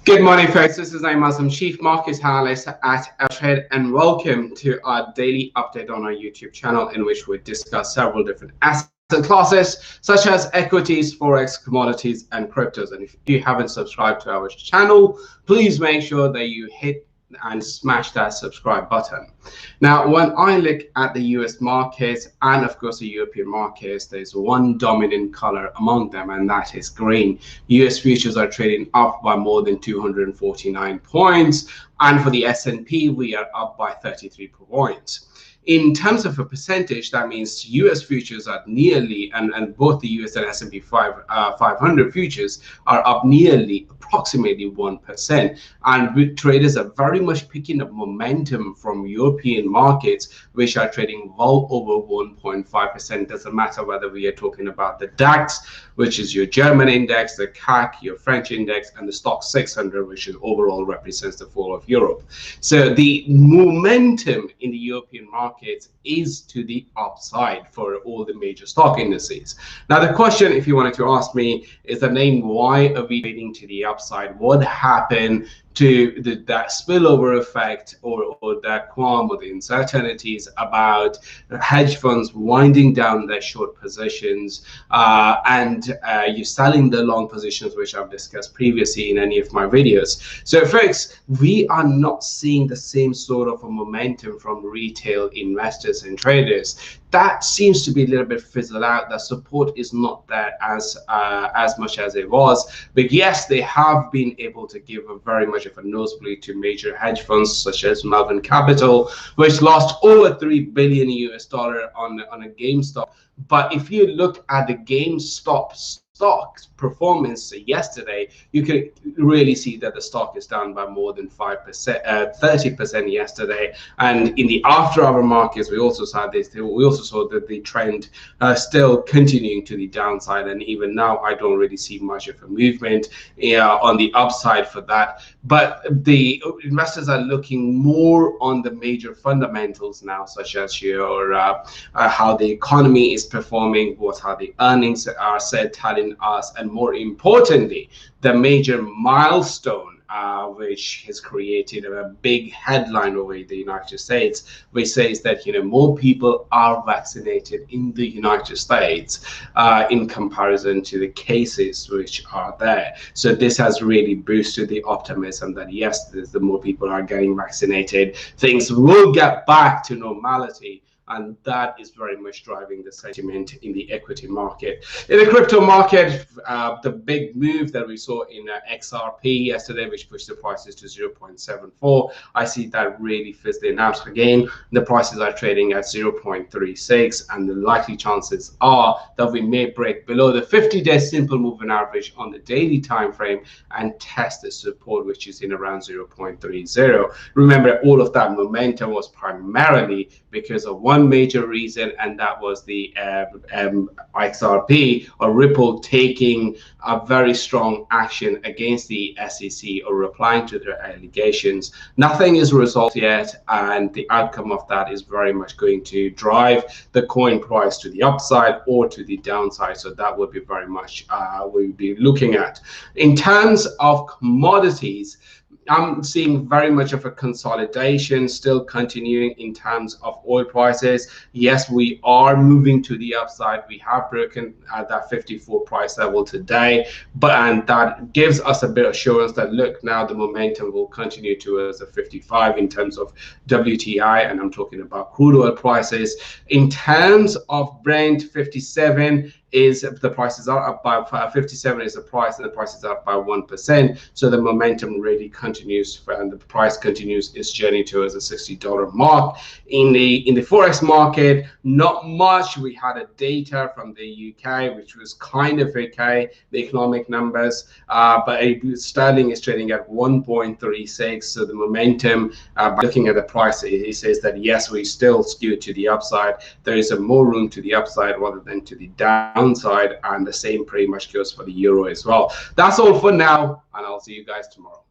Good morning, folks. This is Naeem, I'm Chief Market Analyst at AvaTrade's, and welcome to our daily update on our YouTube channel, in which we discuss several different asset classes such as equities, forex, commodities, and cryptos. And if you haven't subscribed to our channel, please make sure that you hit and smash that subscribe button. Now, when I look at the US markets and of course the European markets, there's one dominant color among them, and that is green. US futures are trading up by more than 249 points, and for the S&P we are up by 33 points. In terms of a percentage, that means US futures are nearly, and both the US and S&P 500 futures are up nearly approximately 1%. And traders are very much picking up momentum from European markets, which are trading well over 1.5%. Doesn't matter whether we are talking about the DAX, which is your German index, the CAC, your French index, and the stock 600, which is overall represents the fall of Europe. So the momentum in the European markets is to the upside for all the major stock indices. Now, the question, if you wanted to ask me, is the name, why are we trading to the upside? What happened to that spillover effect or that qualm or the uncertainties about hedge funds winding down their short positions and you selling the long positions, which I've discussed previously in any of my videos. So folks, we are not seeing the same sort of a momentum from retail investors and traders. That seems to be a little bit fizzled out. The support is not there as much as it was. But yes, they have been able to give a very much of a nosebleed to major hedge funds such as Melvin Capital, which lost over $3 billion on a GameStop. But if you look at the GameStop stock's performance yesterday, you could really see that the stock is down by more than 5%, 30% yesterday. And in the after-hour markets, we also saw this. We also saw that the trend still continuing to the downside, and even now, I don't really see much of a movement on the upside for that. But the investors are looking more on the major fundamentals now, such as your how the economy is performing, how the earnings are said, telling us, and more importantly, the major milestone which has created a big headline over the United States, which says that more people are vaccinated in the United States in comparison to the cases which are there. So this has really boosted the optimism that yes, the more people are getting vaccinated, things will get back to normality. And that is very much driving the sentiment in the equity market. In the crypto market, the big move that we saw in XRP yesterday, which pushed the prices to 0.74, I see that really fizzling out again. The prices are trading at 0.36, and the likely chances are that we may break below the 50-day simple moving average on the daily time frame and test the support, which is in around 0.30. Remember, all of that momentum was primarily because of one major reason, and that was the XRP or Ripple taking a very strong action against the SEC or replying to their allegations. Nothing is resolved yet, and the outcome of that is very much going to drive the coin price to the upside or to the downside. So that would be very much we'll be looking at. In terms of commodities, I'm seeing very much of a consolidation still continuing in terms of oil prices. Yes, we are moving to the upside. We have broken that 54 price level today, and that gives us a bit of assurance that look, now the momentum will continue towards the 55 in terms of WTI, and I'm talking about crude oil prices. In terms of Brent, 57 is the prices are up by 57 is the price, and the prices are up by 1%. So the momentum really continues, and the price continues its journey towards the $60 mark. In the forex market, not much. We had a data from the UK, which was kind of okay, the economic numbers, but sterling is trading at 1.36. So the momentum, by looking at the price, it says that yes, we still skew to the upside. There is more room to the upside rather than to the downside, and the same pretty much goes for the euro as well. That's all for now, and I'll see you guys tomorrow.